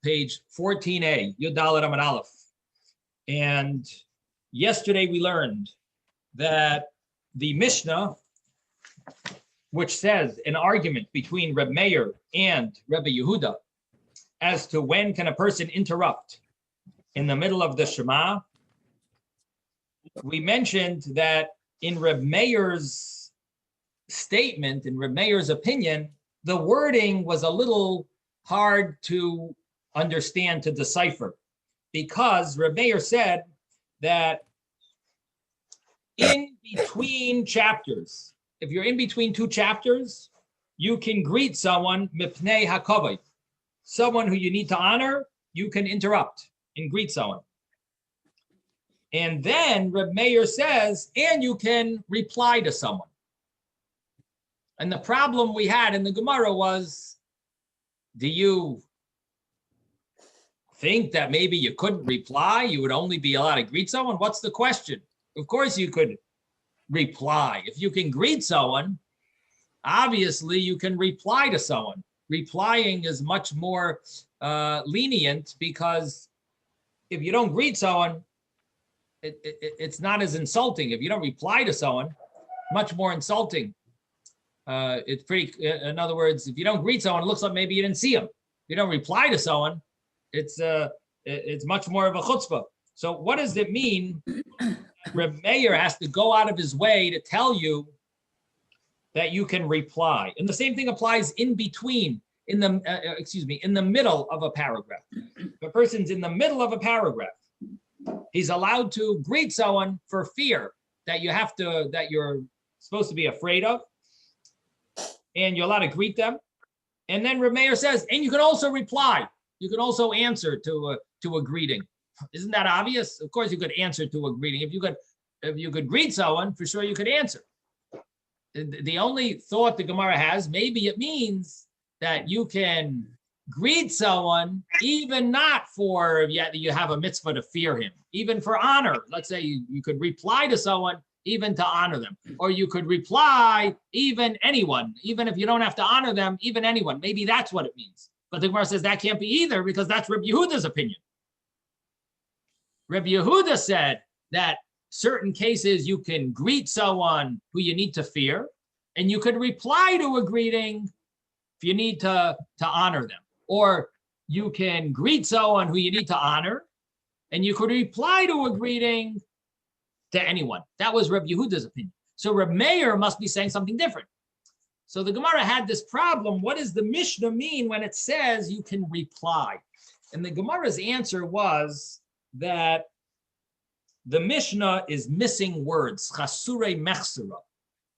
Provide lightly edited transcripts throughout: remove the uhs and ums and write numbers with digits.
page 14a, Yud Dalet Amud Aleph. And yesterday we learned that the Mishnah, which says an argument between Reb Meir and Rebbe Yehuda as to when can a person interrupt in the middle of the Shema, we mentioned that in Reb Meir's statement, in Reb Meir's opinion, the wording was a little hard to understand, to decipher, because Reb Meir said that in between chapters, if you're in between two chapters, you can greet someone, mipnei hakavod, someone who you need to honor, you can interrupt and greet someone. And then Reb Meir says, and you can reply to someone. And the problem we had in the Gemara was, do you think that maybe you couldn't reply? You would only be allowed to greet someone? What's the question? Of course you could reply. If you can greet someone, obviously you can reply to someone. Replying is much more lenient, because if you don't greet someone, it's not as insulting. If you don't reply to someone, much more insulting. It's pretty, in other words, if you don't greet someone, it looks like maybe you didn't see them. If you don't reply to someone, it's much more of a chutzpah. So what does it mean? Reb Meir has to go out of his way to tell you that you can reply. And the same thing applies in between, in the middle of a paragraph. If a person's in the middle of a paragraph, he's allowed to greet someone for fear that you're supposed to be afraid of, and you're allowed to greet them. And then Reb Meir says, and you can also reply. You can also answer to a greeting. Isn't that obvious? Of course you could answer to a greeting. If you could greet someone, for sure you could answer. The only thought the Gemara has, maybe it means that you can greet someone even not for yet you have a mitzvah to fear him, even for honor. Let's say you could reply to someone even to honor them, or you could reply even anyone, even if you don't have to honor them, even anyone. Maybe that's what it means. But the Gemara says that can't be either, because that's Reb Yehuda's opinion. Reb Yehuda said that certain cases you can greet someone who you need to fear, and you could reply to a greeting if you need to honor them. Or you can greet someone who you need to honor, and you could reply to a greeting to anyone. That was Reb Yehuda's opinion. So Reb Meir must be saying something different. So the Gemara had this problem. What does the Mishnah mean when it says you can reply? And the Gemara's answer was that the Mishnah is missing words. Chasurei mechsura.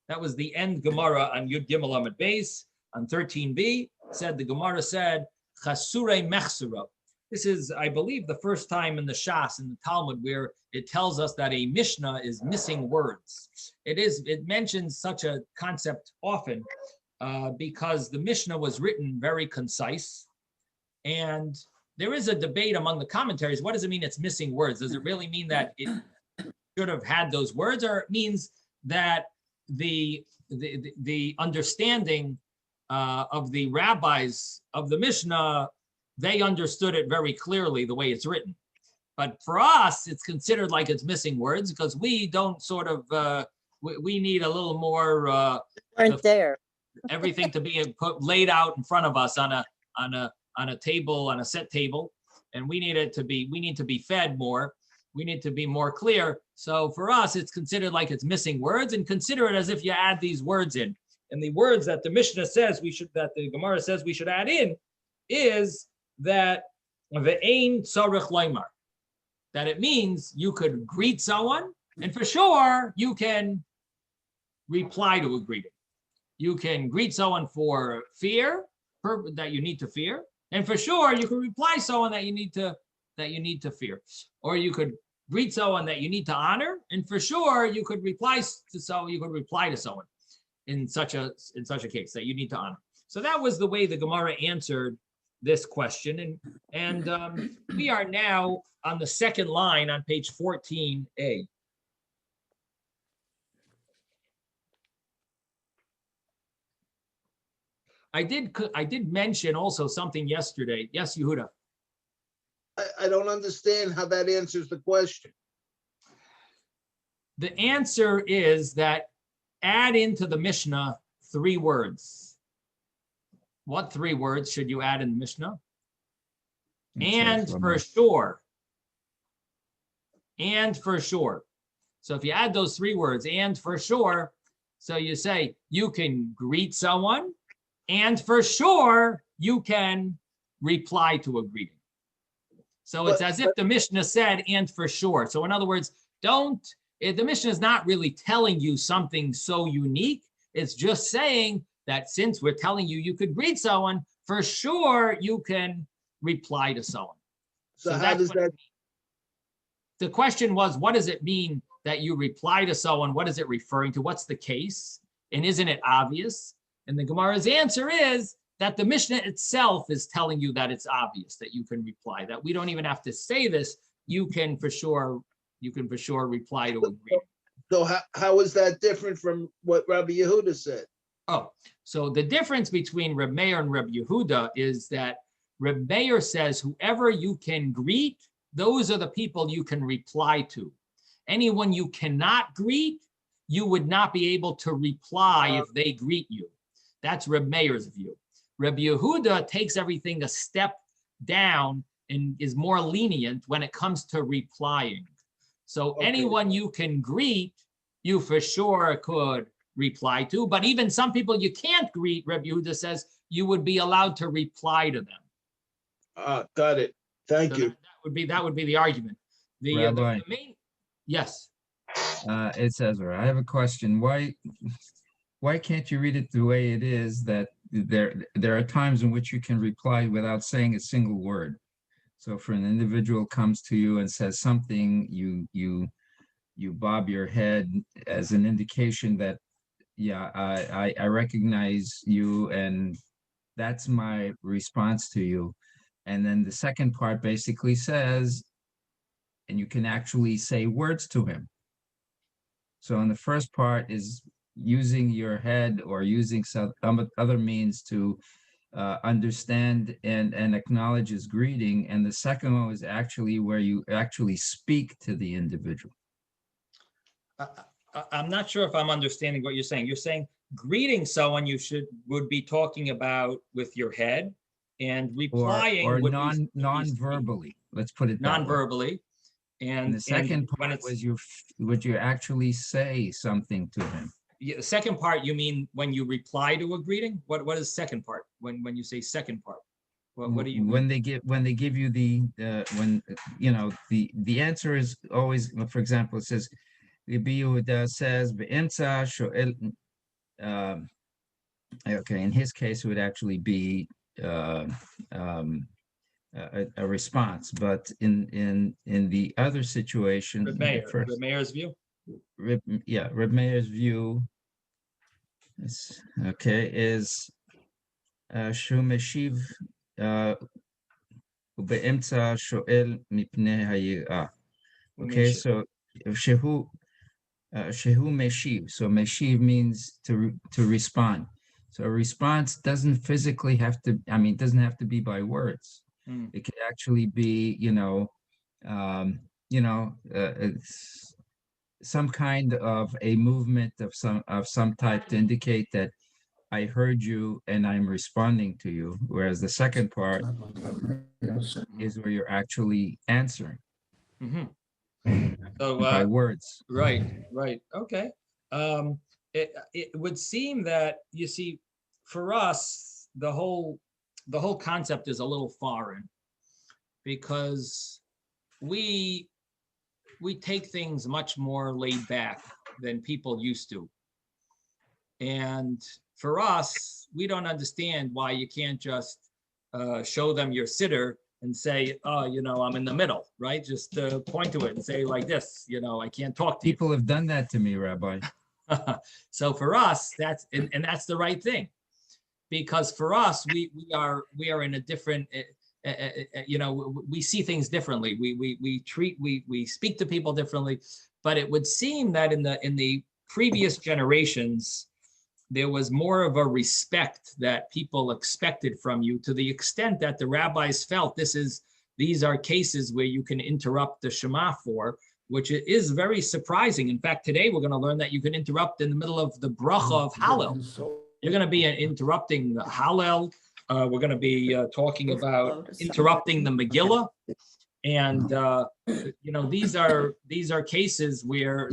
That was the end Gemara on Yud Gimel Amud Beis on 13b. The Gemara said Chasurei mechsura. This is, I believe, the first time in the Shas, in the Talmud, where it tells us that a Mishnah is missing words. It mentions such a concept often because the Mishnah was written very concise, and there is a debate among the commentaries. What does it mean it's missing words? Does it really mean that it should have had those words, or it means that the understanding of the rabbis of the Mishnah, they understood it very clearly the way it's written? But for us, it's considered like it's missing words, because we don't sort of, we need a little more, there. everything to be laid out in front of us on a table, on a set table. And we need to be fed more. We need to be more clear. So for us, it's considered like it's missing words, and consider it as if you add these words in. And the words that the Mishnah says that the Gemara says we should add in is that ve'ein tzarich loymar, that it means you could greet someone, and for sure you can reply to a greeting. You can greet someone for fear, that you need to fear, and for sure you can reply someone that you need to fear. Or you could greet someone that you need to honor, and for sure you could reply to someone in such a case that you need to honor. So that was the way the Gemara answered this question, and we are now on the second line on page 14a. I did mention also something yesterday. Yes, Yehuda. I don't understand how that answers the question. The answer is that add into the Mishnah 3 words. What 3 words should you add in the Mishnah? And for sure. And for sure. So if you add those 3 words, and for sure, so you say you can greet someone, and for sure you can reply to a greeting. So it's as if the Mishnah said, and for sure. So in other words, the Mishnah is not really telling you something so unique. It's just saying that since we're telling you you could greet someone, for sure you can reply to someone. So how does that? The question was, what does it mean that you reply to someone? What is it referring to? What's the case? And isn't it obvious? And the Gemara's answer is that the Mishnah itself is telling you that it's obvious that you can reply, that we don't even have to say this. You can for sure reply to a greeting. So how is that different from what Rabbi Yehuda said? Oh, so the difference between Reb Meir and Reb Yehuda is that Reb Meir says whoever you can greet, those are the people you can reply to. Anyone you cannot greet, you would not be able to reply if they greet you. That's Reb Meir's view. Reb Yehuda takes everything a step down and is more lenient when it comes to replying. So anyone you can greet, you for sure could reply to, but even some people you can't greet, Reb Yehuda says, you would be allowed to reply to them. Got it. Thank you. That would be the argument. The main, yes. It says, I have a question. Why can't you read it the way it is, that there are times in which you can reply without saying a single word? So if an individual comes to you and says something, you bob your head as an indication that, yeah, I recognize you, and that's my response to you. And then the second part basically says, and you can actually say words to him. So in the first part is using your head or using some other means to understand and acknowledge his greeting. And the second one is actually where you actually speak to the individual. I'm not sure if I'm understanding what you're saying. You're saying greeting someone would be talking about with your head, and replying or non-verbally. Let's put it non-verbally. And the second part was would you actually say something to him? Yeah, the second part, you mean when you reply to a greeting? What is second part? When you say second part, what do you mean? When they give you the answer is always, for example, it says Rabbi Yehuda says be'emtza shoel. Okay, in his case, it would actually be a response, but in the other situation, Reb Meir's view. Reb Meir's view is shu meshiv be'emtza shoel mipnei hayirah. Okay, so shehu meshiv. So meshiv means to respond. So a response doesn't physically have to, it doesn't have to be by words. It could actually be, some kind of a movement of some type to indicate that I heard you and I'm responding to you. Whereas the second part is where you're actually answering. So by words. Right. Okay. It would seem that, you see, for us, the whole concept is a little foreign, because we take things much more laid back than people used to. And for us, we don't understand why you can't just show them your siddur and say, oh, I'm in the middle, right? Just point to it and say like this, I can't talk to you. People have done that to me, Rabbi. So for us, that's the right thing, because for us, we are in a different, we see things differently. We speak to people differently. But it would seem that in the previous generations, there was more of a respect that people expected from you, to the extent that the rabbis felt this is these are cases where you can interrupt the Shema for, which is very surprising. In fact, today we're going to learn that you can interrupt in the middle of the bracha of Hallel. You're going to be interrupting Hallel. We're going to be talking about interrupting the Megillah. And, these are cases where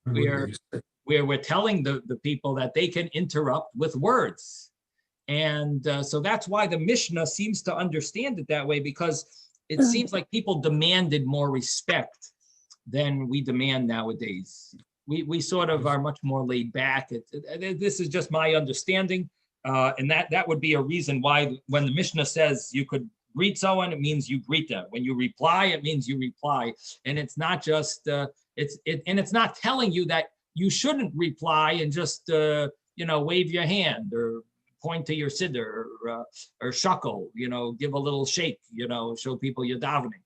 we're telling the people that they can interrupt with words. And so that's why the Mishnah seems to understand it that way, because it seems like people demanded more respect than we demand nowadays. We sort of are much more laid back. This is just my understanding. And that would be a reason why when the Mishnah says you could greet someone, it means you greet them. When you reply, it means you reply. And it's not just, it's not telling you that you shouldn't reply and just, wave your hand or point to your siddur or shuckle, give a little shake, show people you're davening.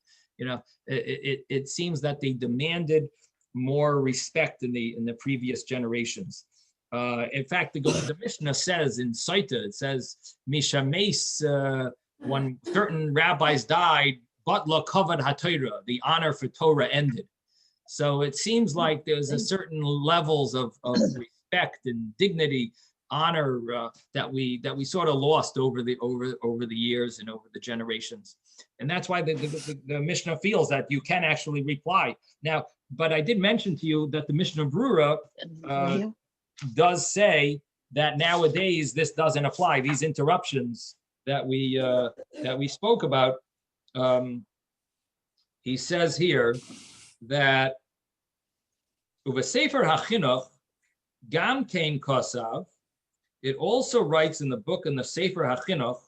It seems that they demanded more respect in the previous generations. In fact, the Mishnah says in Saita, it says, Mishames, when certain rabbis died, Batla Kavod HaTorah, the honor for Torah ended. So it seems like there's a certain levels of respect and dignity, honor that we sort of lost over the years and over the generations. And that's why the Mishnah feels that you can actually reply. Now, but I did mention to you that the Mishnah Brura does say that nowadays this doesn't apply. These interruptions that we spoke about, he says here that Uva Sefer HaChinuch Gam Kein Kosav. It also writes in the book in the Sefer HaChinuch,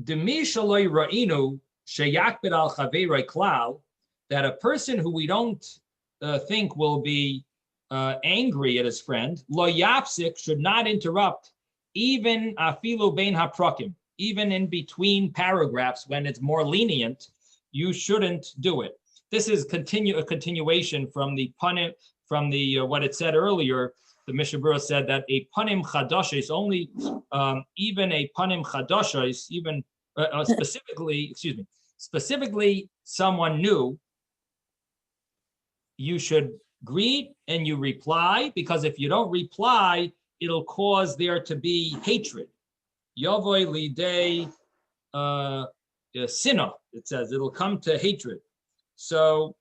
Demi Shaloi Ra'inu Sheyakbid Al Chaverei Klal, that a person who we don't think will be angry at his friend, Lo Yapsik, should not interrupt, even Afilu Bein HaPrakim, even in between paragraphs when it's more lenient, you shouldn't do it. This is a continuation from the panim, from the what it said earlier. The Mishnah Berurah said that a panim chadashis, only even a panim chadashis, even specifically someone new, you should greet and you reply, because if you don't reply, it'll cause there to be hatred. Yavoy lidei sinah, it says, it'll come to hatred. So,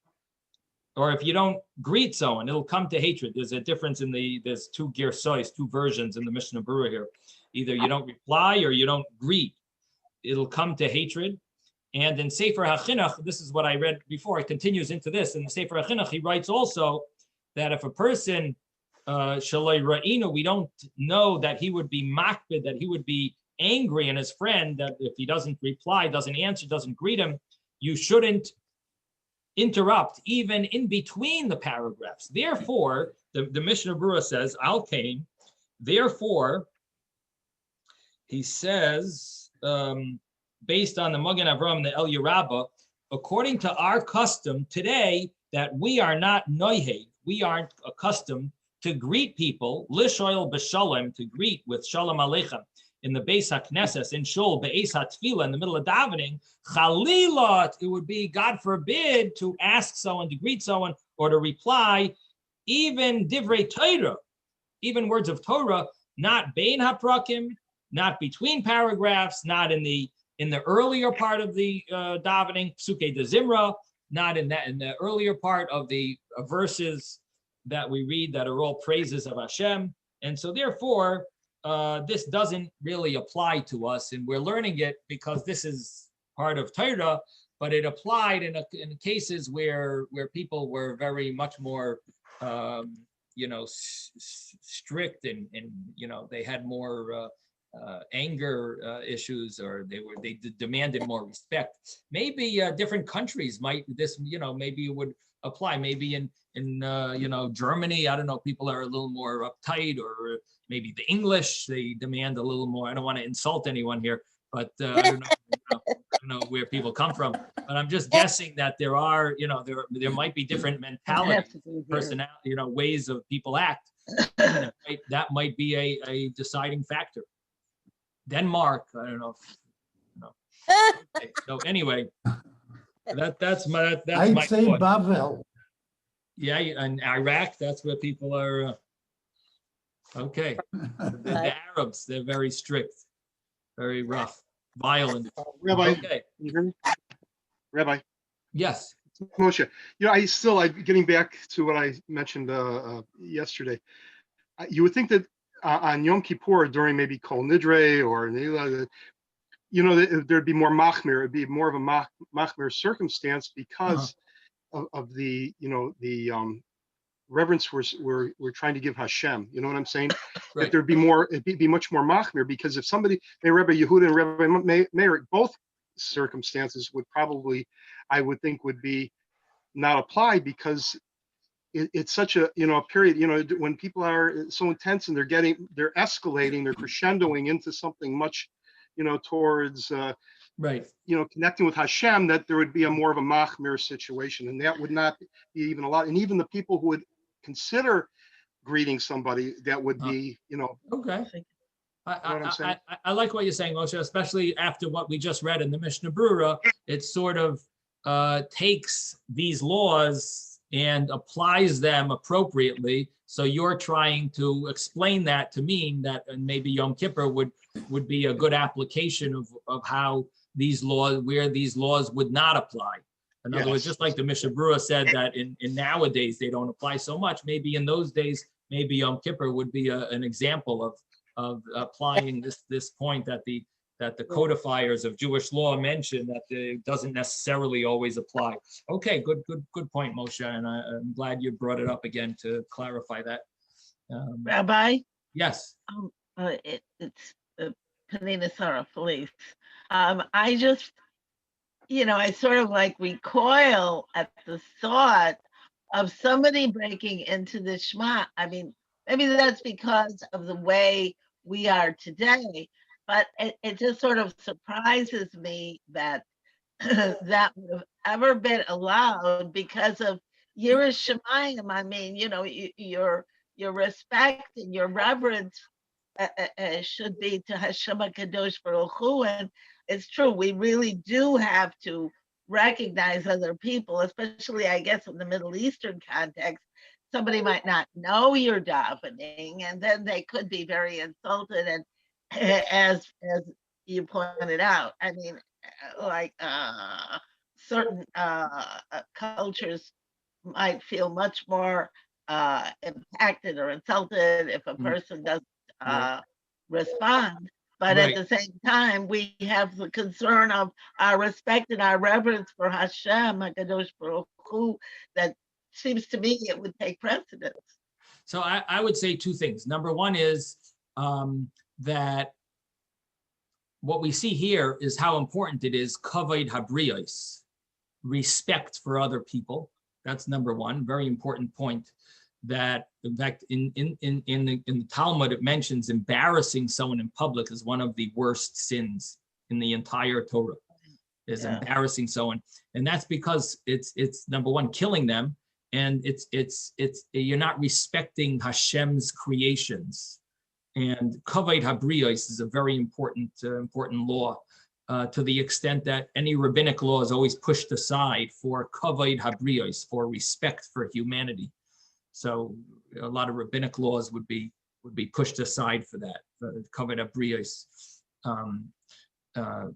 or if you don't greet someone, it'll come to hatred. There's a difference there's two gersois, two versions in the Mishnah Berurah here. Either you don't reply or you don't greet. It'll come to hatred. And in Sefer HaChinuch, this is what I read before, it continues into this. In the Sefer HaChinuch, he writes also that if a person, Shaloi Ra'inu, we don't know that he would be makbid, that he would be angry in his friend, that if he doesn't reply, doesn't answer, doesn't greet him, you shouldn't interrupt even in between the paragraphs. Therefore, the Mishnah Berurah says, Al Kain, therefore, he says, based on the Magen Avraham and the El Yerabah, according to our custom today, that we are not noiheg, we aren't accustomed to greet people, lishoil b'shalom, to greet with shalom aleichem, in the Beis HaKnesses, in Shul, Be'ez HaTfilah, in the middle of davening, Chalilot, it would be, God forbid, to ask someone, to greet someone, or to reply, even Divrei Torah, even words of Torah, not Bein HaPrakim, not between paragraphs, not in the earlier part of the davening, Psukei de Zimra, not in the earlier part of the verses that we read that are all praises of Hashem. And so therefore, this doesn't really apply to us, and we're learning it because this is part of Torah, but it applied in cases where people were very much more, strict and they had more anger issues, or they demanded more respect. Maybe different countries might maybe it would apply. Maybe in Germany, I don't know, people are a little more uptight, or maybe the English, they demand a little more. I don't want to insult anyone here, but I don't know where people come from. But I'm just guessing that there are, there might be different mentalities, personality, ways of people act. That might be a deciding factor. Denmark, I don't know if Okay, so anyway, that's my I'd say thought. Bavel. Yeah, and Iraq, that's where people are. Okay, the Arabs, they're very strict, very rough, violent. Rabbi, Okay, you hear me? Rabbi, yes, Moshe, I'm getting back to what I mentioned yesterday. You would think that on Yom Kippur during maybe Kol Nidre or Neila, there'd be more machmir. It'd be more of a machmir circumstance because of the reverence we're trying to give Hashem. You know what I'm saying? right. That there'd be more. It'd be much more machmir because if somebody, Rabbi Yehuda and Rabbi Meir, both circumstances would probably, I would think, would be not applied because it's such a period, when people are so intense and they're escalating, they're crescendoing into something much, towards Right. connecting with Hashem, that there would be a more of a machmir situation, and that would not be even a lot. And even the people who would consider greeting somebody, that would be, Okay. what I'm saying? I like what you're saying, Moshe, especially after what we just read in the Mishnah Brura. It sort of takes these laws and applies them appropriately. So you're trying to explain that to mean that maybe Yom Kippur would be a good application of how these laws, where these laws would not apply. In other words, Yes. just like the Mishnah Brura said that in nowadays they don't apply so much, maybe in those days, maybe Yom Kippur would be an example of applying this point that the codifiers of Jewish law mention, that it doesn't necessarily always apply. Okay, good point, Moshe, and I'm glad you brought it up again to clarify that. Rabbi, Yes. it's Panina Sarah Felice. I just, I sort of like recoil at the thought of somebody breaking into the Shema. I mean, maybe that's because of the way we are today, but it just sort of surprises me that that would have ever been allowed because of Yiras Shamayim. I mean, your respect and your reverence should be to Hashem HaKadosh Baruch Hu. And it's true, we really do have to recognize other people, especially, I guess, in the Middle Eastern context. Somebody might not know you're davening, and then they could be very insulted. And as you pointed out, I mean, like certain cultures might feel much more impacted or insulted if a person doesn't respond. But Right. at the same time, we have the concern of our respect and our reverence for Hashem, HaKadosh Baruch Hu, that seems to me it would take precedence. So I would say two things. Number one is that what we see here is how important it is, kavod habriyos, respect for other people. That's number one, very important point. That, in fact, in the Talmud, it mentions embarrassing someone in public is one of the worst sins in the entire Torah, is embarrassing someone. And that's because it's number one, killing them, and it's you're not respecting Hashem's creations. And kavod habriyos is a very important law, to the extent that any rabbinic law is always pushed aside for kavod habriyos, for respect for humanity. So a lot of rabbinic laws would be pushed aside for that, kavod habriyos,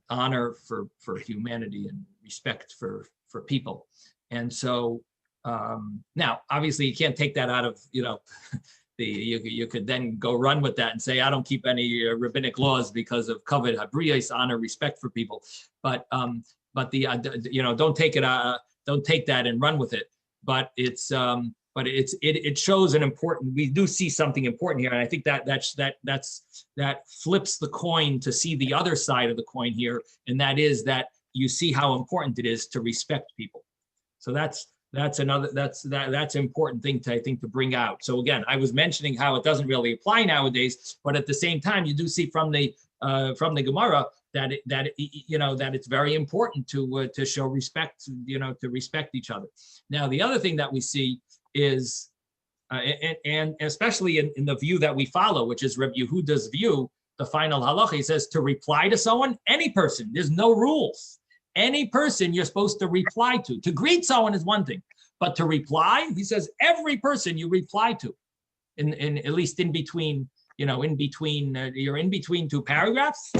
honor for humanity and respect for people. And so now, obviously, you can't take that out of you could then go run with that and say, I don't keep any rabbinic laws because of kavod habriyos, honor, respect for people. But don't take that and run with it. But it shows an important. We do see something important here, and I think that flips the coin to see the other side of the coin here, and that is that you see how important it is to respect people. So that's important thing to bring out. So again, I was mentioning how it doesn't really apply nowadays, but at the same time, you do see from the Gemara that it's very important to show respect, to respect each other. Now, the other thing that we see is, and especially in the view that we follow, which is Reb Yehuda's view, the final halacha. He says to reply to someone, any person, there's no rules. Any person you're supposed to reply to. To greet someone is one thing, but to reply, he says every person you reply to, in at least in between, you're in between two paragraphs,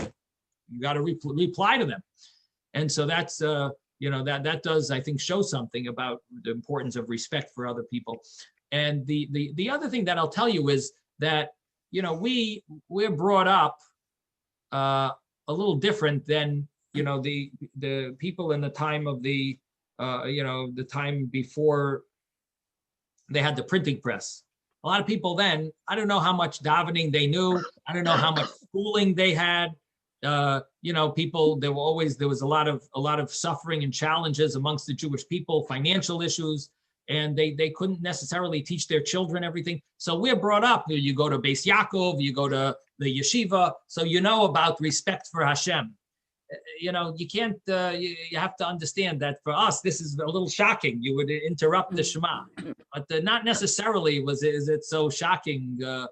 you got to reply to them. And so that's, that does, I think, show something about the importance of respect for other people. And the other thing that I'll tell you is that, we're brought up a little different than, the people in the time of the time before they had the printing press. A lot of people then, I don't know how much davening they knew. I don't know how much schooling they had. People, there was a lot of suffering and challenges amongst the Jewish people, financial issues, and they couldn't necessarily teach their children everything. So we're brought up, you go to Beis Yaakov, you go to the yeshiva, so you know about respect for Hashem. You can't, you have to understand that for us, this is a little shocking. You would interrupt the Shema, but not necessarily is it so shocking, for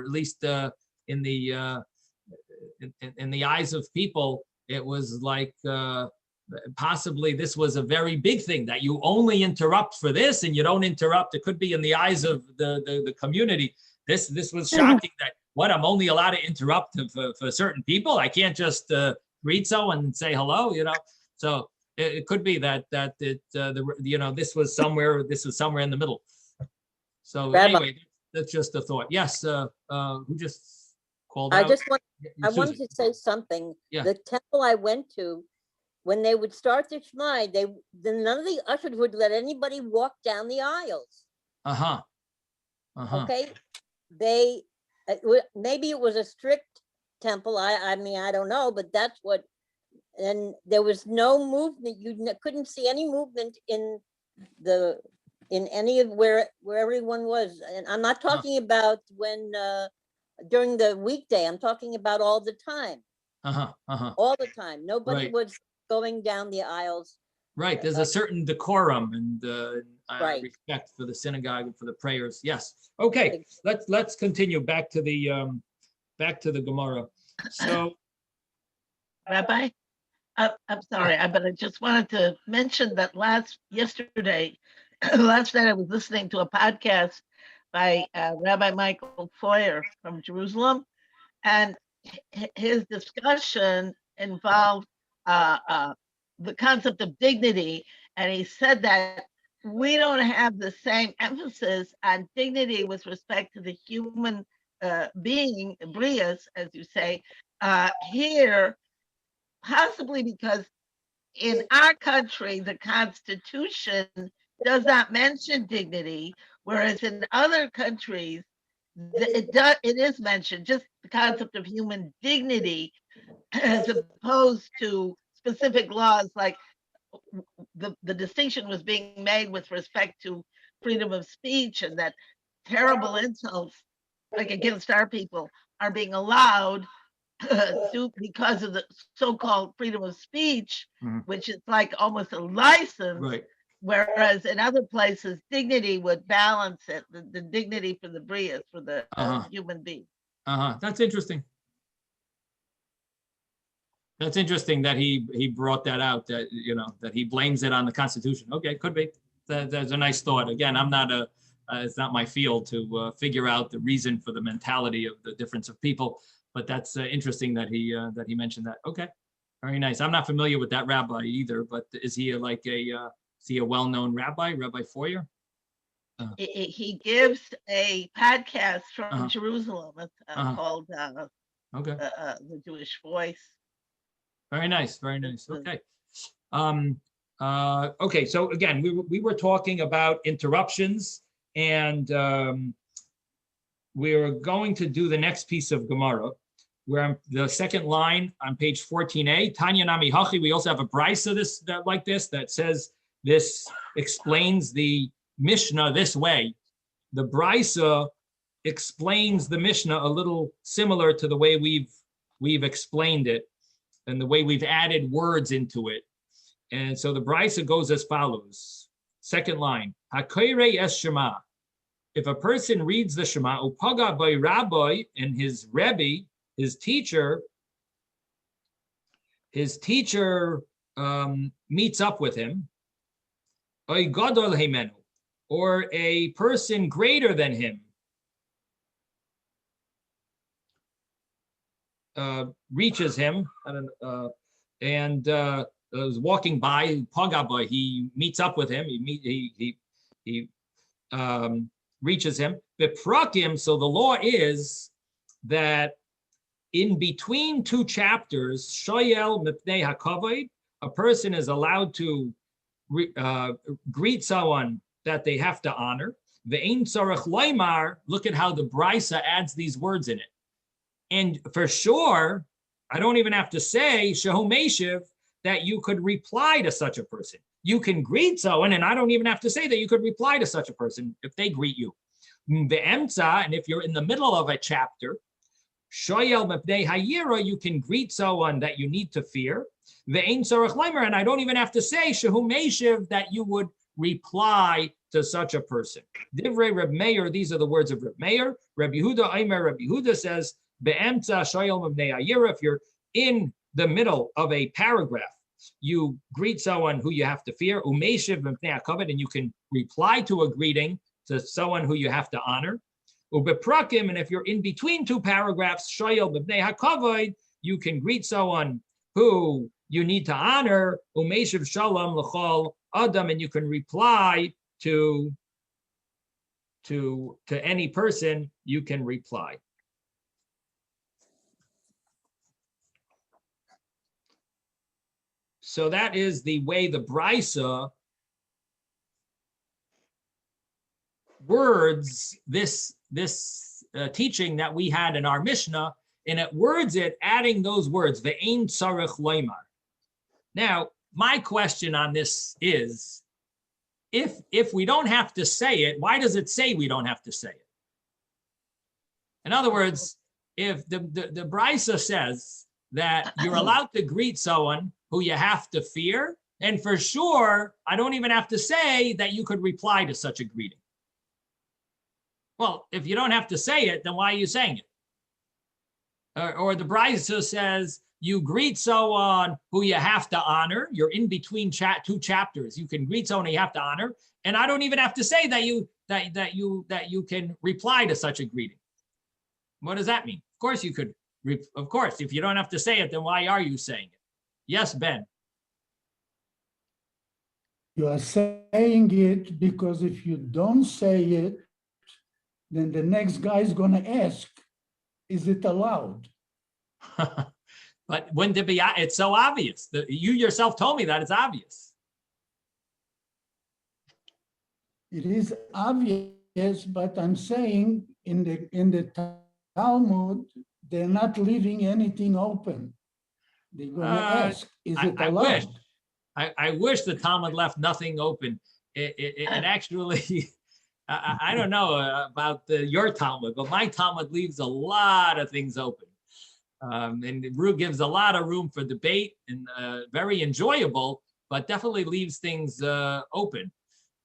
at least in the eyes of people, it was like possibly this was a very big thing that you only interrupt for this and you don't interrupt. It could be in the eyes of the community. This was shocking that I'm only allowed to interrupt for certain people. I can't just greet someone and say hello, So it could be that this was somewhere in the middle. So Rabbi, anyway, that's just a thought. Yes, who just called out? I wanted to say something. Yeah. The temple I went to, when they would start the Shema, none of the ushers would let anybody walk down the aisles. Okay, maybe it was a strict temple. I mean, I don't know, but that's what. And there was no movement. You couldn't see any movement in any of where everyone was. And I'm not talking about when during the weekday. I'm talking about all the time. All the time. Nobody was going down the aisles. Right. There's a certain decorum and Right. respect for the synagogue and for the prayers. Yes. Okay. Let's continue back to the Gemara. So, Rabbi, I'm sorry, but I just wanted to mention that last night I was listening to a podcast by Rabbi Michael Feuer from Jerusalem, and his discussion involved the concept of dignity, and he said that we don't have the same emphasis on dignity with respect to the human being, brias, as you say, here, possibly because in our country, the Constitution does not mention dignity, whereas in other countries, it is mentioned, just the concept of human dignity, as opposed to specific laws, like the distinction was being made with respect to freedom of speech, and that terrible insults, like against our people, are being allowed because of the so-called freedom of speech, which is like almost a license. right. Whereas in other places, dignity would balance it, the dignity for the brias, for the human being. That's interesting. That's interesting that he brought that out, that that he blames it on the Constitution. Okay, could be. That's a nice thought. Again, I'm not it's not my field to figure out the reason for the mentality of the difference of people, but that's interesting that he mentioned that. Okay, very nice. I'm not familiar with that rabbi either, but is he a well-known rabbi, Rabbi Feuer? He gives a podcast from Jerusalem. It's called The Jewish Voice. Very nice, very nice. Okay. Okay, so again, we were talking about interruptions, and we're going to do the next piece of Gemara, where the second line on page 14a, Tanya Nami Hachi. We also have a brisa that says this explains the Mishnah this way. The brisa explains the Mishnah a little similar to the way we've explained it, and the way we've added words into it. And so the brisa goes as follows. Second line, Hakoirei es Shema. If a person reads the Shema, upaga by rabbi, and his rebbe his teacher meets up with him, oy gadol himenu, or a person greater than him reaches him, and was walking by, pagaba, he meets up with him, he reaches him. Beprakim, so the law is that in between two chapters, shoyel mipnei hakavod, a person is allowed to greet someone that they have to honor. Ve'ein tzarech loymar, look at how the Brisa adds these words in it. And for sure, I don't even have to say, shehu meshiv, that you could reply to such a person. You can greet someone, and I don't even have to say that you could reply to such a person if they greet you. Ve'emtza, and if you're in the middle of a chapter, shoyel mepnei hayira, you can greet someone that you need to fear. Ve'ein tzarech loymar, and I don't even have to say, shehu meshiv, that you would reply to such a person. Divrei Reb Meir, these are the words of Reb Meir. Reb Yehuda Aimer, Reb Yehuda says, Be'emtza shoyel mepnei hayira, if you're in the middle of a paragraph, you greet someone who you have to fear, umeshiv mepnei hakavod, and you can reply to a greeting to someone who you have to honor. Ubeprakim, and if you're in between two paragraphs, shoyel mepnei hakavod, you can greet someone who you need to honor, umeshiv shalom l'chol adam, and you can reply to any person, you can reply. So that is the way the Brisa words this teaching that we had in our Mishnah, and it words it adding those words, ve'ein tzarech loymar. Now, my question on this is, if we don't have to say it, why does it say we don't have to say it? In other words, if the Brisa says that you're allowed to greet someone who you have to fear, and for sure, I don't even have to say that you could reply to such a greeting. Well, if you don't have to say it, then why are you saying it? Or the Brisa says you greet someone who you have to honor. You're in between two chapters. You can greet someone you have to honor, and I don't even have to say that you can reply to such a greeting. What does that mean? Of course you could. Of course, if you don't have to say it, then why are you saying it? Yes, Ben. You are saying it because if you don't say it, then the next guy is going to ask, is it allowed? But wouldn't it be, it's so obvious. You yourself told me that it's obvious. It is obvious, but I'm saying in the Talmud, they're not leaving anything open. They're going to ask, is it allowed? I wish the Talmud left nothing open. It actually, I don't know about your Talmud, but my Talmud leaves a lot of things open. And it gives a lot of room for debate and very enjoyable, but definitely leaves things open.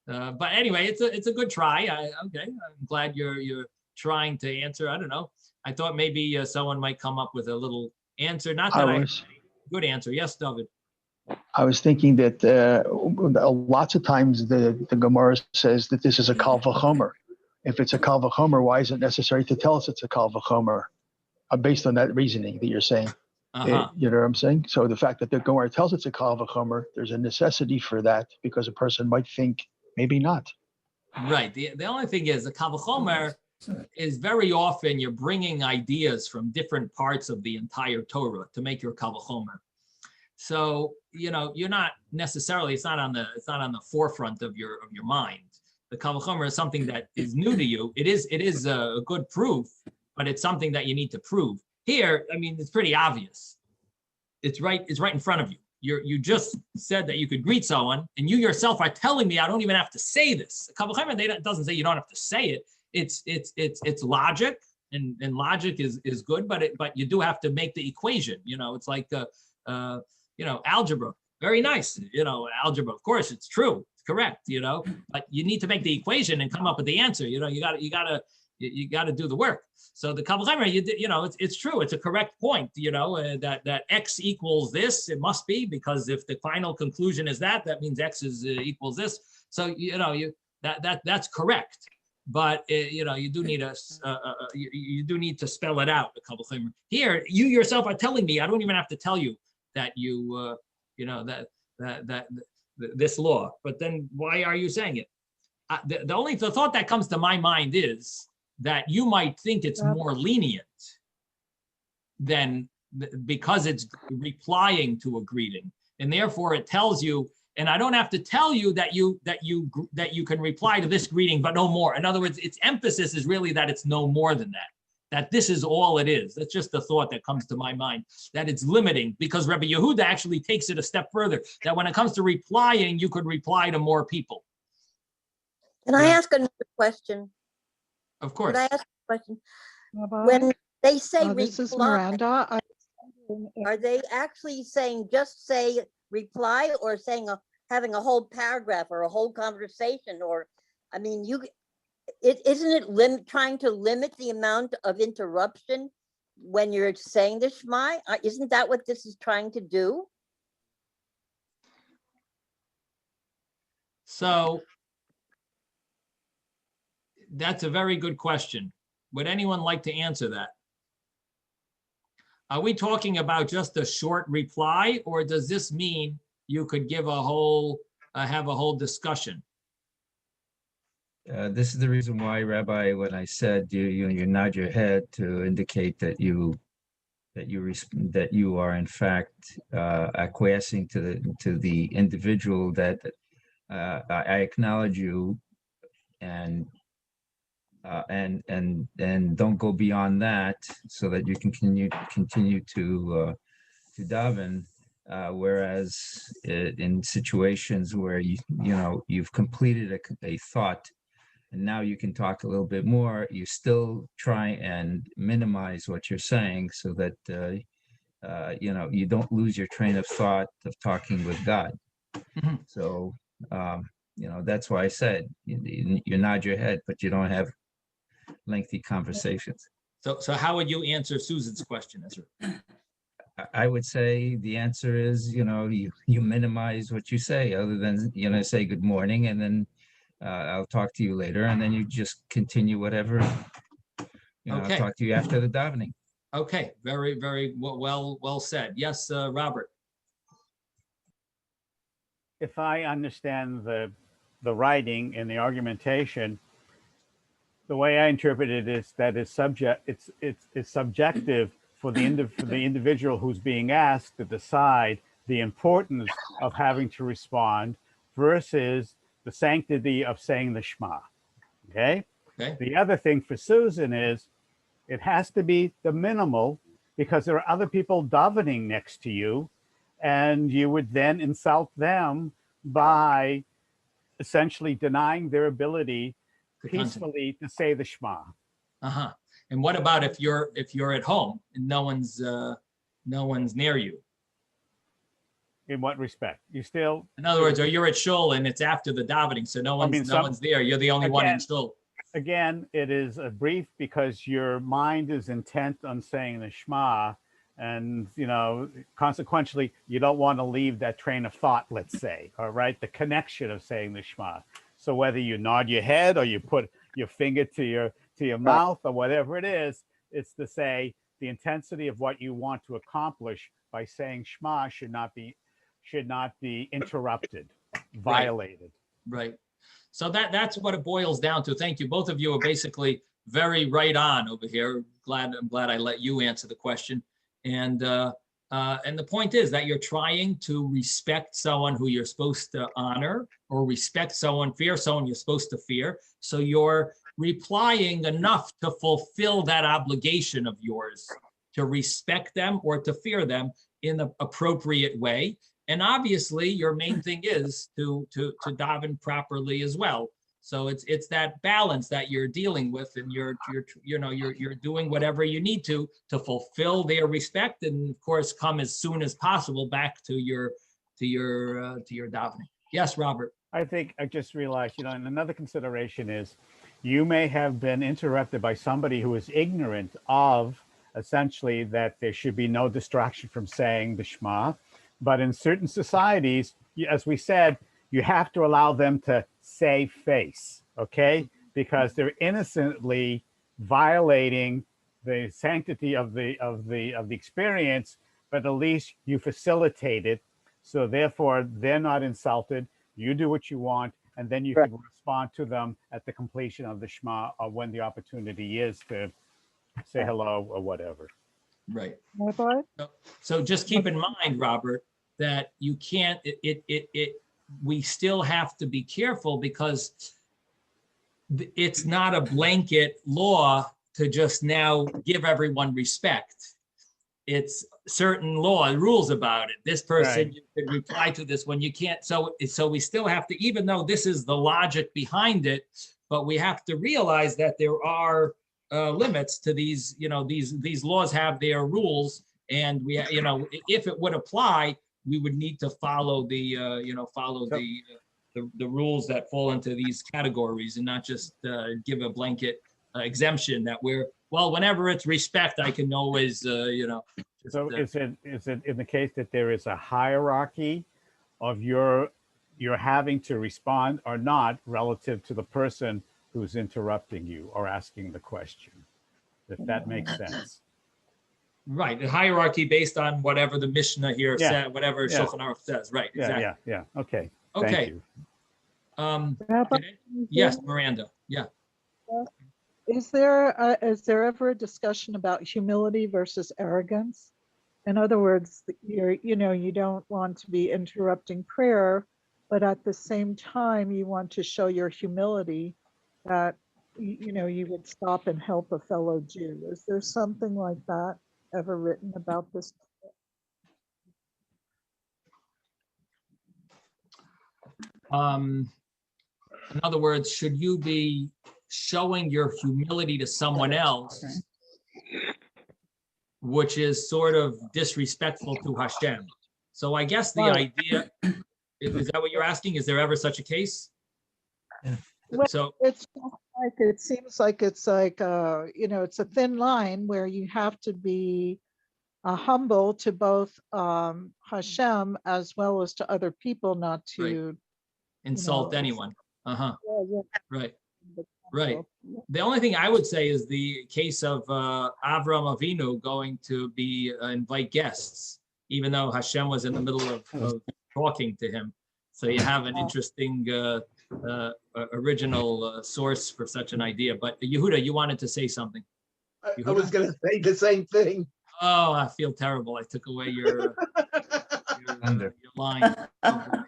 But anyway, it's a good try. Okay, I'm glad you're trying to answer. I don't know. I thought maybe someone might come up with a little answer. Not that good answer. Yes, David. I was thinking that lots of times the Gemara says that this is a kal v'chomer. If it's a kal v'chomer, why is it necessary to tell us it's a kal v'chomer? Based on that reasoning that you're saying. You know what I'm saying? So the fact that the Gemara tells it's a kal v'chomer, there's a necessity for that because a person might think maybe not. Right. The only thing is the kal v'chomer is very often you're bringing ideas from different parts of the entire Torah to make your kal v'chomer. So, you know, you're not necessarily, it's not on the forefront of your mind. The kal v'chomer is something that is new to you. It is a good proof, but it's something that you need to prove. Here, I mean, it's pretty obvious. It's right in front of you. You just said that you could greet someone, and you yourself are telling me I don't even have to say this. Kal v'chomer doesn't say you don't have to say it. It's logic, and logic is good, but you do have to make the equation. You know, it's like algebra. Very nice. You know, algebra. Of course, it's true. It's correct. You know, but you need to make the equation and come up with the answer. You know, you gotta you got to do the work. So the Kal Vachomer, it's true. It's a correct point, that X equals this. It must be, because if the final conclusion is that means X is equals this. So, that's correct. But you do need you do need to spell it out, the Kal Vachomer. Here, you yourself are telling me, I don't even have to tell you that this law. But then why are you saying it? The thought that comes to my mind is that you might think it's more lenient than, because it's replying to a greeting, and therefore it tells you. And I don't have to tell you that you can reply to this greeting, but no more. In other words, its emphasis is really that it's no more than that this is all it is. That's just the thought that comes to my mind, that it's limiting, because Rabbi Yehuda actually takes it a step further, that when it comes to replying, you could reply to more people. Can I ask another question? Of course. Could I ask a question? Rabbi, When they say this is reply, Miranda. are they actually saying just say reply, or saying having a whole paragraph or a whole conversation? Or, I mean, isn't it trying to limit the amount of interruption when you're saying the Shema? Isn't that what this is trying to do? So that's a very good question. Would anyone like to answer that? Are we talking about just a short reply, or does this mean you could give have a whole discussion? This is the reason why, Rabbi, when I said you nod your head to indicate that you are in fact acquiescing to the individual, that I acknowledge you, and don't go beyond that, so that you can continue to daven. Whereas in situations where you've completed a thought, and now you can talk a little bit more, you still try and minimize what you're saying, so that you don't lose your train of thought of talking with God. Mhm. So that's why I said you nod your head, but you don't have lengthy conversations. So how would you answer Susan's question, Ezra? I would say the answer is, you minimize what you say, other than, say good morning, and then I'll talk to you later, and then you just continue whatever, I'll Okay. talk to you after the davening. Okay, very, very well said. Yes, Robert. If I understand the writing and the argumentation, the way I interpret it is that it's subjective for the individual who's being asked to decide the importance of having to respond versus the sanctity of saying the Shema. Okay. The other thing for Susan is it has to be the minimal, because there are other people davening next to you, and you would then insult them by essentially denying their ability peacefully to say the Shema. Uh-huh. And what about if you're at home and no one's near you? In what respect? You still, in other words, or you're at shul and it's after the davening, so no one's there. You're the only one in shul. Again, it is a brief because your mind is intent on saying the Shema, and consequently, you don't want to leave that train of thought, let's say, all right, the connection of saying the Shema. So whether you nod your head or you put your finger to your mouth or whatever it is, it's to say the intensity of what you want to accomplish by saying Shema should not be interrupted, violated. Right. So that's what it boils down to. Thank you. Both of you are basically very right on over here. I'm glad I let you answer the question. And the point is that you're trying to respect someone who you're supposed to honor, or fear someone you're supposed to fear. So you're replying enough to fulfill that obligation of yours to respect them or to fear them in an appropriate way. And obviously, your main thing is to daven properly as well. So it's that balance that you're dealing with, and you're doing whatever you need to fulfill their respect, and of course come as soon as possible back to your davening. Yes, Robert. I think I just realized, and another consideration is you may have been interrupted by somebody who is ignorant of essentially that there should be no distraction from saying the Shema. But in certain societies, as we said, you have to allow them to save face, okay? Because they're innocently violating the sanctity of the experience, but at least you facilitate it. So therefore, they're not insulted. You do what you want, and then you Right. can respond to them at the completion of the Shema or when the opportunity is to say hello or whatever. Right. Rabbi? So just keep in mind, Robert, that you can't, we still have to be careful because it's not a blanket law to just now give everyone respect. It's certain law rules about it. This person, Right. you could reply to this one, you can't. So we still have to, even though this is the logic behind it, but we have to realize that there are limits to these, these laws have their rules, and we, if it would apply, we would need to follow the, the rules that fall into these categories, and not just give a blanket exemption that whenever it's respect, I can always, just, So is it in the case that there is a hierarchy of your having to respond or not relative to the person who's interrupting you or asking the question, if that makes sense? right, the hierarchy based on whatever the Mishnah here Yeah. said, whatever Yeah. Shulchan Aruch says, right? Exactly. Yeah. Okay. Okay. Thank you. Rabbi, Yes, Miranda. Yeah. is there ever a discussion about humility versus arrogance? In other words, you don't want to be interrupting prayer, but at the same time, you want to show your humility that, you would stop and help a fellow Jew. Is there something like that ever written about this? In other words, should you be showing your humility to someone else, which is sort of disrespectful to Hashem? So I guess the Right. idea, is that what you're asking? Is there ever such a case? Well, So, It's just like, it seems like it's a thin line where you have to be humble to both Hashem as well as to other people, not to insult it's- anyone. Uh-huh, yeah, right. yeah, Right. The only thing I would say is the case of Avram Avinu going to invite guests, even though Hashem was in the middle of talking to him. So you have an interesting original source for such an idea. But Yehuda, you wanted to say something. I was going to say the same thing. Oh, I feel terrible. I took away your your line. Oh, boy.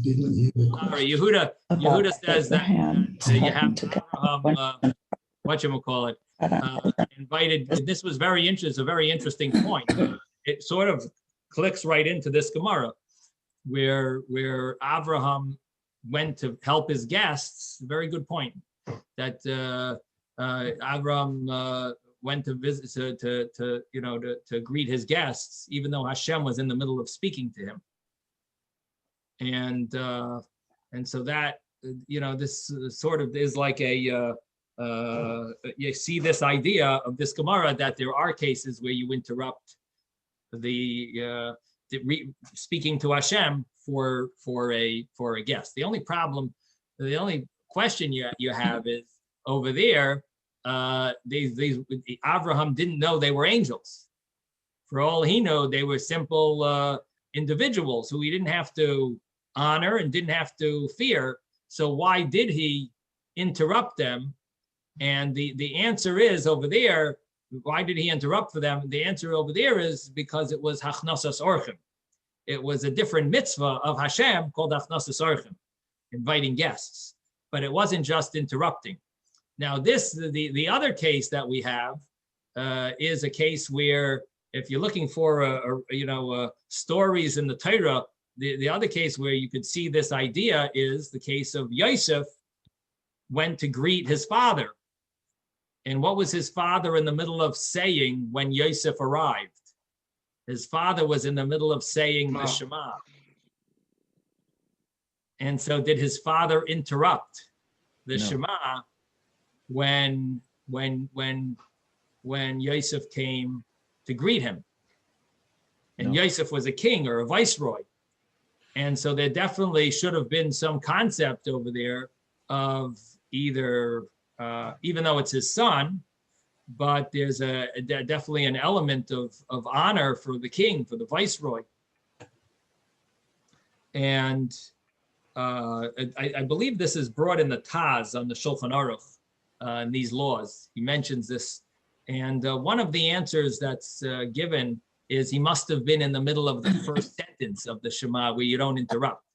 Sorry, Yehuda says that you have Abraham, whatchamacallit, invited. This was very interesting. It's a very interesting point. It sort of clicks right into this Gemara, where Abraham went to help his guests. Very good point. That Abraham went to visit to greet his guests, even though Hashem was in the middle of speaking to him. And so that, this sort of is like you see this idea of this Gemara that there are cases where you interrupt the speaking to Hashem for a guest. The only question you have is over there. Abraham didn't know they were angels. For all he knew, they were simple individuals who he didn't have to honor and didn't have to fear. So why did he interrupt them? And the answer is over there, why did he interrupt for them? The answer over there is because it was Hachnasas Orchim. It was a different mitzvah of Hashem called Hachnasas Orchim, inviting guests. But it wasn't just interrupting. Now the other case that we have is a case where if you're looking for stories in the Torah, the other case where you could see this idea is the case of Yosef went to greet his father. And what was his father in the middle of saying when Yosef arrived? His father was in the middle of saying the Shema. And so did his father interrupt the No. Shema when Yosef came to greet him. And No. Yosef was a king or a viceroy. And so there definitely should have been some concept over there of either, even though it's his son, but there's definitely an element of honor for the king, for the viceroy. And I believe this is brought in the Taz on the Shulchan Aruch, in these laws. He mentions this. And one of the answers that's given is he must have been in the middle of the first sentence of the Shema where you don't interrupt.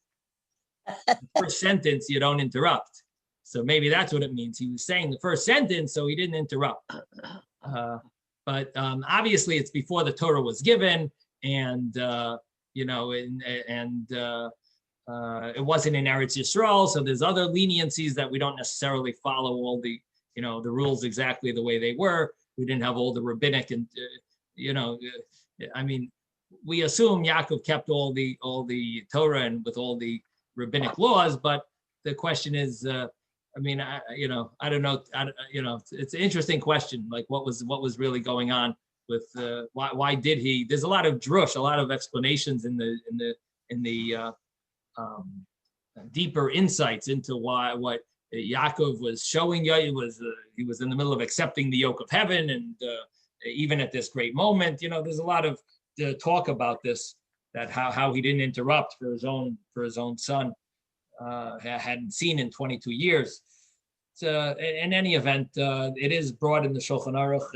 The first sentence, you don't interrupt. So maybe that's what it means. He was saying the first sentence, so he didn't interrupt. But obviously it's before the Torah was given, and it wasn't in Eretz Yisrael, so there's other leniencies that we don't necessarily follow all the, the rules exactly the way they were. We didn't have all the rabbinic and, we assume Yaakov kept all the Torah and with all the rabbinic laws, but the question is, I don't know, it's an interesting question, like what was really going on with why did he? There's a lot of drush, a lot of explanations in the deeper insights into what Yaakov was showing. He was in the middle of accepting the yoke of heaven, and even at this great moment, there's a lot of talk about this, that how he didn't interrupt for his own son, hadn't seen in 22 years. So in any event, it is brought in the Shulchan Aruch,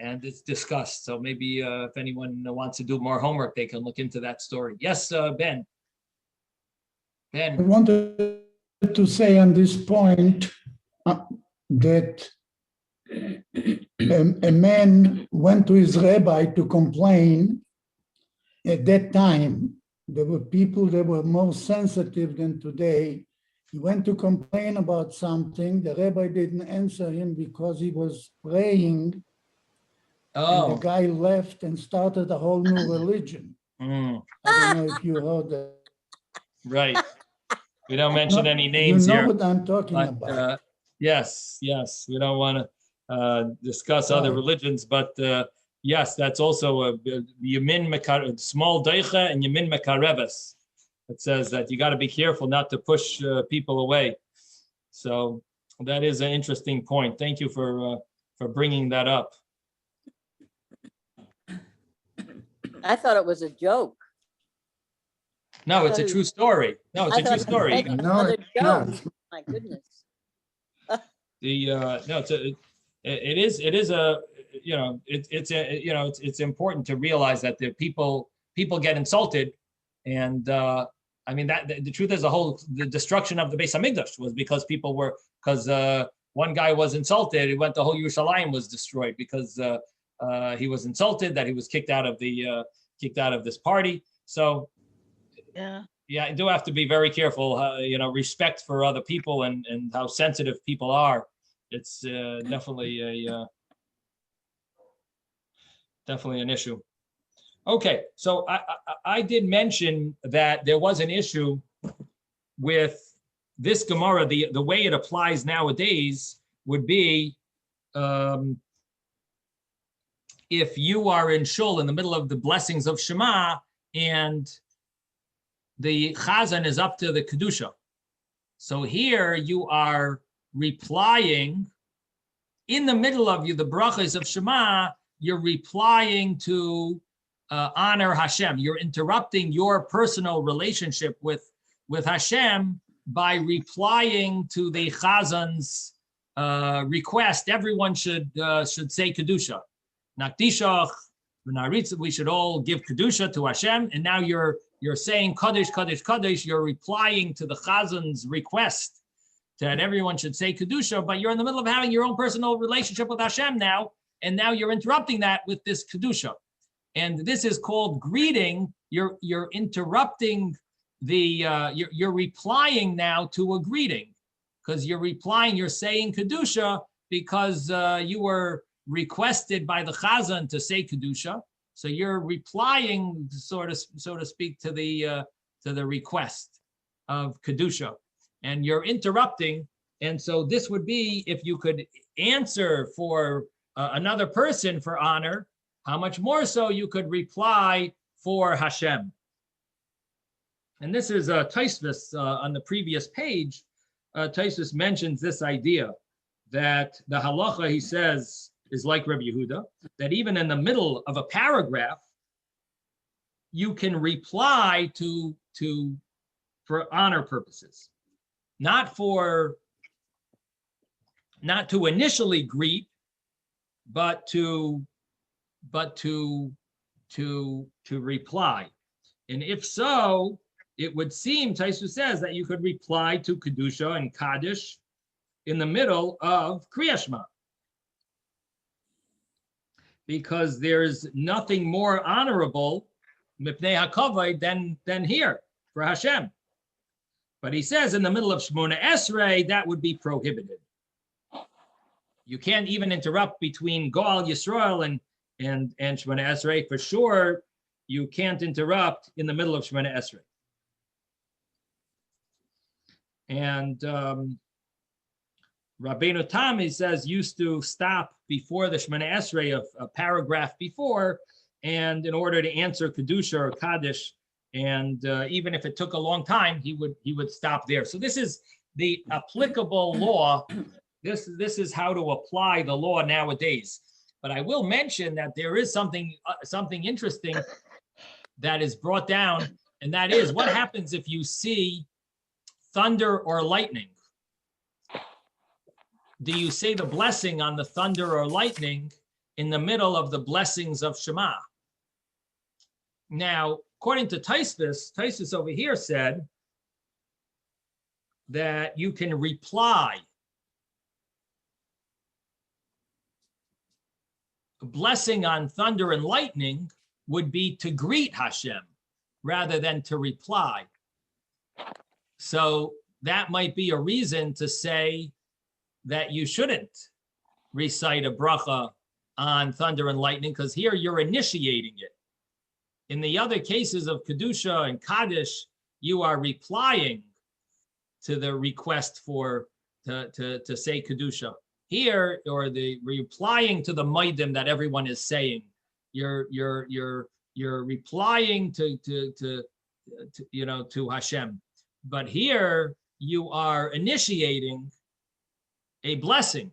and it's discussed. So maybe if anyone wants to do more homework, they can look into that story. Yes, Ben. I wanted to say on this point that a man went to his rabbi to complain. At that time, there were people that were more sensitive than today. He went to complain about something. The rabbi didn't answer him because he was praying. Oh. And the guy left and started a whole new religion. I don't know if you heard that. Right. We don't mention any names here. You know here, what I'm talking about. Yes. We don't want to discuss other religions, but yes, that's also a Yamin Mekar, small deicha and Yamin Mekareves. It says that you got to be careful not to push people away. So that is an interesting point. Thank you for bringing that up. I thought it was a joke. No, it's a true story. No, it's a true story. No, it's not. My goodness. It's important to realize that the people get insulted, and that the truth is the destruction of the Beis Hamikdash was because one guy was insulted. The whole Yerushalayim was destroyed because he was insulted, that he was kicked out of this party. So yeah, I do have to be very careful. Respect for other people and how sensitive people are. It's definitely an issue. Okay, so I did mention that there was an issue with this Gemara. The way it applies nowadays would be if you are in shul in the middle of the blessings of Shema and the chazan is up to the kedusha. So here you are replying in the middle of the Brochos of Shema. You're replying to honor Hashem. You're interrupting your personal relationship with Hashem by replying to the chazan's request. Everyone should say kedusha. Nakdishach, we should all give kedusha to Hashem. And now you're saying Kaddish, Kaddish, Kaddish. You're replying to the chazan's request that everyone should say kedusha, but you're in the middle of having your own personal relationship with Hashem now, and now you're interrupting that with this kedusha. And this is called greeting. You're interrupting you're replying now to a greeting, because you're saying kedusha because you were requested by the chazan to say kedusha. So you're replying, so to speak, to the request of kedusha, and you're interrupting And so this would be if you could answer for another person for honor, how much more so you could reply for Hashem. And this is Tosfos on the previous page. Tosfos mentions this idea that the halacha, he says, is like Rabbi Yehuda, that even in the middle of a paragraph, you can reply for honor purposes, not to initially greet, but to reply. And if so, it would seem, Tosfos says, that you could reply to Kedusha and Kaddish in the middle of Kriya Shema, because there's nothing more honorable mipnei hakavod than here for Hashem. But he says in the middle of Shemona Esrei, that would be prohibited. You can't even interrupt between Goal Yisrael and Shemona Esrei. For sure, you can't interrupt in the middle of Shemona Esrei. And Rabbeinu Tam, he says, used to stop before the Shemona Esrei, a paragraph before, and in order to answer Kedusha or Kaddish, and even if it took a long time, he would stop there. So this is the applicable law. This is how to apply the law nowadays. But I will mention that there is something interesting that is brought down, and that is what happens if you see thunder or lightning. Do you say the blessing on the thunder or lightning in the middle of the blessings of Shema? Now, according to Tosfos over here said that you can reply. A blessing on thunder and lightning would be to greet Hashem rather than to reply. So that might be a reason to say that you shouldn't recite a bracha on thunder and lightning, because here you're initiating it. In the other cases of Kedusha and Kaddish, you are replying to the request to say Kedusha. Here, or the replying to the maidim that everyone is saying, you're replying to Hashem. But here you are initiating a blessing.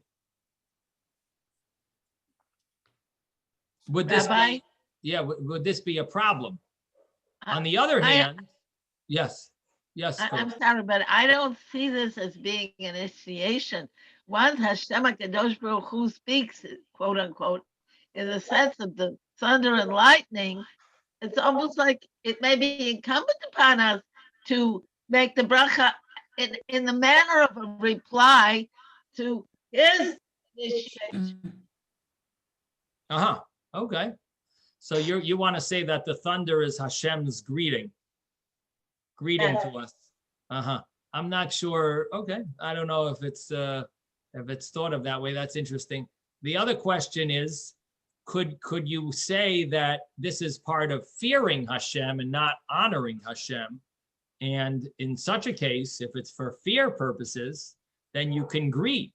Would this be? Yeah, would this be a problem? On the other hand, yes. I'm sorry, but I don't see this as being an initiation. Once Hashem HaKadosh Baruch Hu speaks, quote unquote, in the sense of the thunder and lightning, it's almost like it may be incumbent upon us to make the bracha in the manner of a reply to his initiation. Okay. So you want to say that the thunder is Hashem's greeting to us. I'm not sure. Okay, I don't know if it's thought of that way. That's interesting. The other question is, could you say that this is part of fearing Hashem and not honoring Hashem? And in such a case, if it's for fear purposes, then you can greet.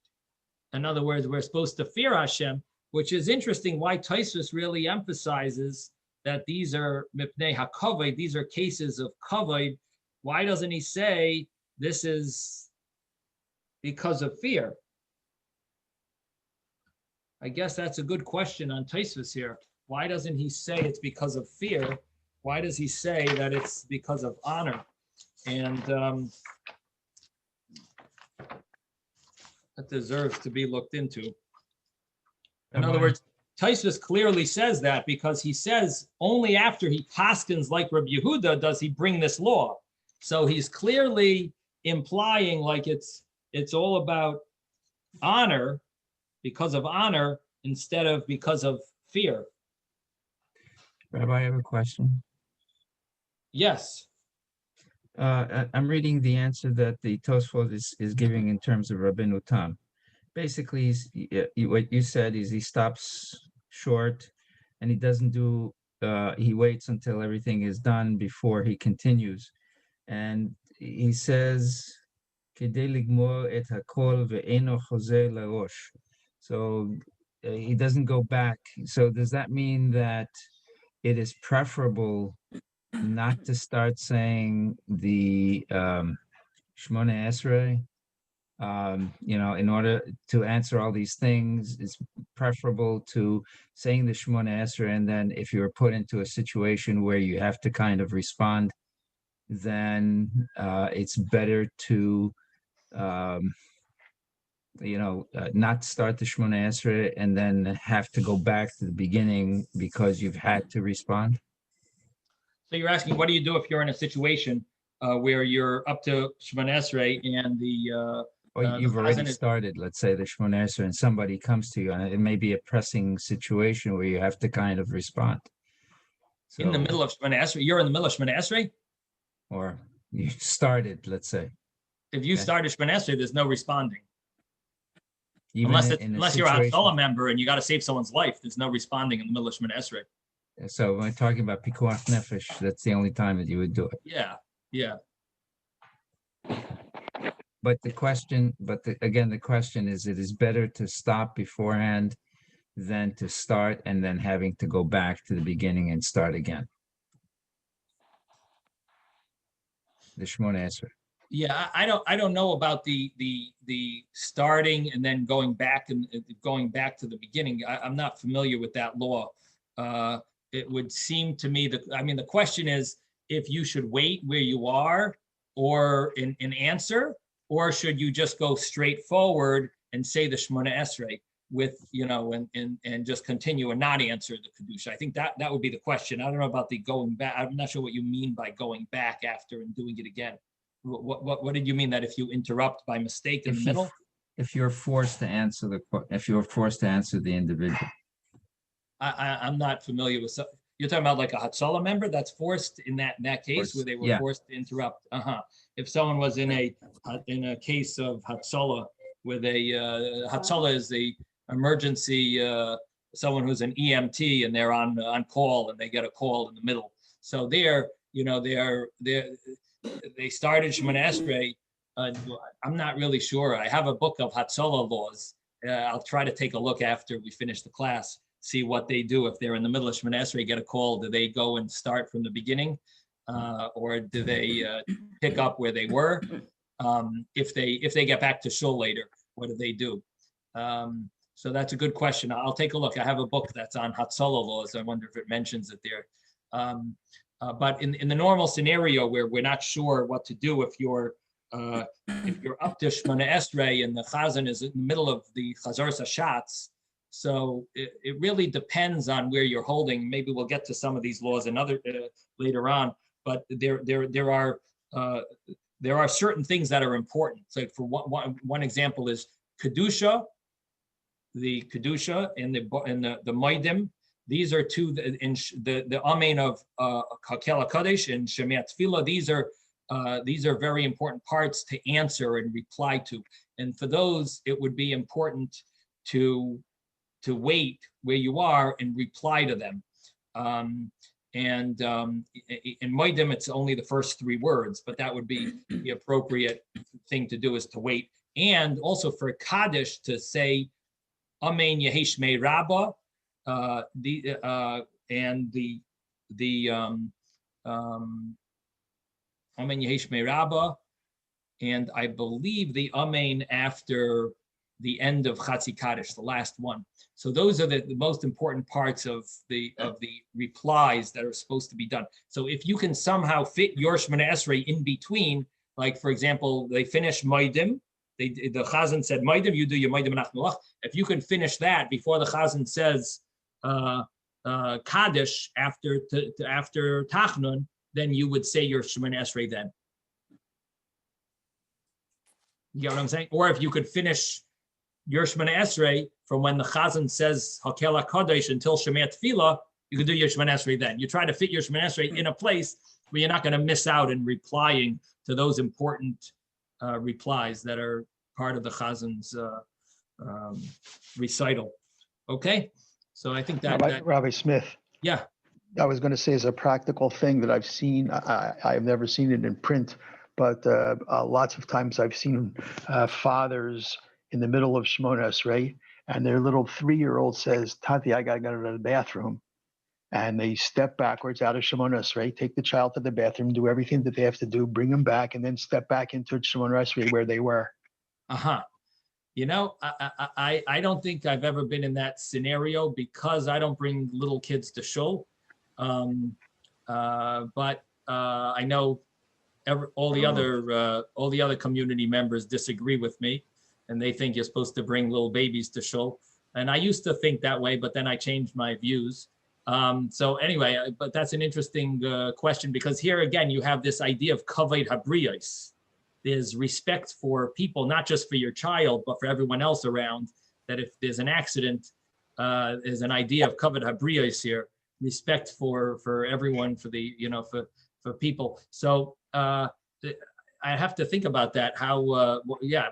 In other words, we're supposed to fear Hashem, which is interesting why Tosfos really emphasizes that these are mipnei hakavod, these are cases of kavod. Why doesn't he say this is because of fear? I guess that's a good question on Tosfos here. Why doesn't he say it's because of fear? Why does he say that it's because of honor? And that deserves to be looked into. In other words, Tosfos clearly says that because he says only after he paskins like Rabbi Yehuda does he bring this law. So he's clearly implying like it's all about honor, because of honor instead of because of fear. Rabbi, I have a question. Yes. I'm reading the answer that the Tosfos is giving in terms of Rabbeinu Tam. Basically, what you said is he stops short and he doesn't do, he waits until everything is done before he continues. And he says כדי לגמור את הכל ואינו חוזר לראש. So he doesn't go back. So does that mean that it is preferable not to start saying the Shemona Esrei? In order to answer all these things, it's preferable to saying the Shemona Esrei, and then if you're put into a situation where you have to kind of respond, then it's better to not start the Shemona Esrei and then have to go back to the beginning because you've had to respond. So you're asking, what do you do if you're in a situation where you're up to Shemona Esrei and Or you've already chazan is- started, let's say, the Shemona Esrei, and somebody comes to you, and it may be a pressing situation where you have to kind of respond. in the So- middle of Shemona Esrei? You're in the middle of Shemona Esrei? Or you started, let's say. If you Okay. started Shemona Esrei, there's no responding. Even Unless you're a situation- Hatzalah member and you got to save someone's life, there's no responding in the middle of Shemona Esrei. So when we're talking about Pikuach Nefesh, that's the only time that you would do it. Yeah, yeah. But the question is, it is better to stop beforehand than to start and then having to go back to the beginning and start again. The Shemona Esrei. Yeah, I don't know about the starting and then going back to the beginning. I'm not familiar with that law. It would seem to me that, the question is if you should wait where you are or in answer, or should you just go straight forward and say the Shemona Esrei with, and just continue and not answer the Kedusha. I think that would be the question. I don't know about the going back. I'm not sure what you mean by going back after and doing it again. What did you mean, that if you interrupt by mistake in the middle? If you're forced to answer the individual. I'm not familiar with. You're talking about like a Hatzalah member that's forced in that case where they were Yeah. forced to interrupt. If someone was in a case of Hatzalah where Hatzalah is the emergency, someone who's an EMT and they're on call and they get a call in the middle. So they started Shemona Esrei. I'm not really sure. I have a book of Hatzalah laws. I'll try to take a look after we finish the class, see what they do. If they're in the middle of Shemona Esrei, get a call, do they go and start from the beginning? Or do they pick up where they were? If they get back to shul later, what do they do? So that's a good question. I'll take a look. I have a book that's on Hatzalah laws. I wonder if it mentions it there. But in the normal scenario where we're not sure what to do, if you're up to Shemona Esrei and the chazan is in the middle of the Chazar Sashatz, so it really depends on where you're holding. Maybe we'll get to some of these laws another later on. But there are certain things that are important. So for one example is Kedusha, the Kedusha and the Moedim. These are two in the Amen of Hakel HaKadosh and Shema Tefillah. These are very important parts to answer and reply to. And for those, it would be important to wait where you are and reply to them. In Moedim, it's only the first 3 words, but that would be the appropriate thing to do, is to wait. And also for Kaddish to say Amen Yehi Shmei Rabbah, Amen Yehi Shmei Rabbah, and I believe the Amen after the end of Chatzi Kaddish, the last one. So those are the most important parts of the replies that are supposed to be done. So if you can somehow fit your Shemona Esrei in between, like for example, they finish Moedim, the Chazan said Moedim, you do your Moedim Nach Melach. If you can finish that before the Chazan says Kaddish after Tachnun, then you would say your Shemona Esrei then. You get what I'm saying? Or if you could finish your Shemona Esrei from when the Chazan says Hakel HaKadosh until Shema Tefillah, you could do your Shemona Esrei then. You try to fit your Shemona Esrei in a place where you're not going to miss out in replying to those important replies that are part of the Chazan's recital. Okay? So I think Rabbi Smith. Yeah. I was going to say, as a practical thing that I've seen, I've never seen it in print, but lots of times I've seen fathers in the middle of Shemona Esrei, and their little 3-year-old says, "Tati, I gotta go to the bathroom." And they step backwards out of Shemona Esrei, take the child to the bathroom, do everything that they have to do, bring them back, and then step back into Shemona Esrei where they were. Uh-huh. You know, I don't think I've ever been in that scenario because I don't bring little kids to shul. But I know all the other community members disagree with me, and they think you're supposed to bring little babies to shul. And I used to think that way, but then I changed my views. So anyway, but that's an interesting question, because here again, you have this idea of kavod habriyos. There's respect for people, not just for your child, but for everyone else around, that if there's an accident, there's an idea of kavod habriyos here, respect for everyone, for the, you know, for people. So I have to think about that, how, yeah.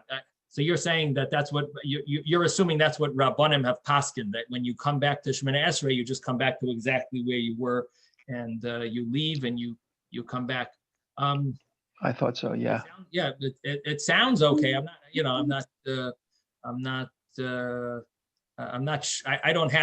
So you're saying that that's what, you're assuming that's what Rabbanim have paskin, that when you come back to Shemona Esrei, you just come back to exactly where you were, and you leave and you come back. I thought so, yeah. Yeah, it sounds okay. I'm not, you know, I don't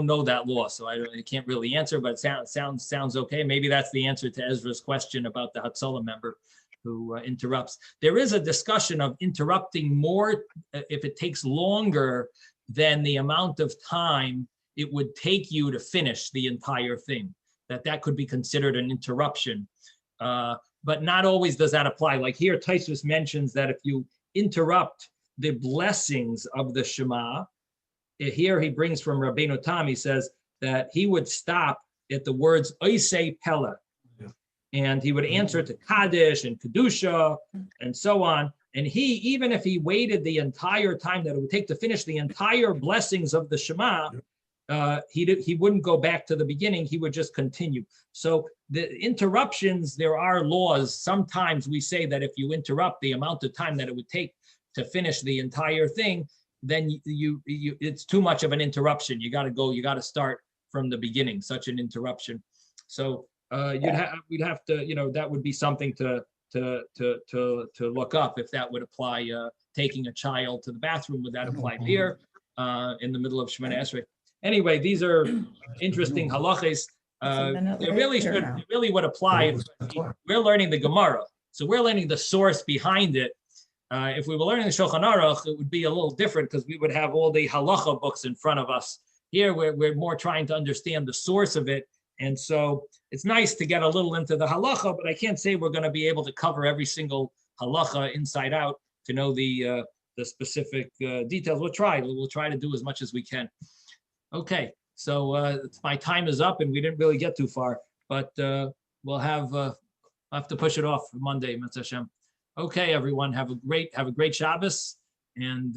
know that law, so I can't really answer, but it sounds okay. Maybe that's the answer to Ezra's question about the Hatzalah member who interrupts. There is a discussion of interrupting more if it takes longer than the amount of time it would take you to finish the entire thing, that could be considered an interruption. But not always does that apply. Like here, Taisus mentions that if you interrupt the blessings of the Shema, here he brings from Rabbeinu Tam, he says that he would stop at the words Oisei Pella, and he would answer to Kaddish and Kedusha and so on. And he, even if he waited the entire time that it would take to finish the entire blessings of the Shema, he wouldn't go back to the beginning, he would just continue. So the interruptions, there are laws. Sometimes we say that if you interrupt the amount of time that it would take to finish the entire thing, then it's too much of an interruption. You got to start from the beginning, such an interruption. So we'd have to, you know, that would be something to look up, if that would apply, taking a child to the bathroom, would that apply here in the middle of Shemona Esrei? Anyway, these are interesting halachas. They really would apply. We're learning the Gemara, so we're learning the source behind it. If we were learning the Shulchan Aruch, it would be a little different, because we would have all the halacha books in front of us. Here, we're more trying to understand the source of it, and so it's nice to get a little into the halacha, but I can't say we're going to be able to cover every single halacha inside out to know the specific details. We'll try to do as much as we can. Okay, so my time is up, and we didn't really get too far, but we'll have to push it off for Monday, Mitzvah Hashem. Okay, everyone, have a great Shabbos, and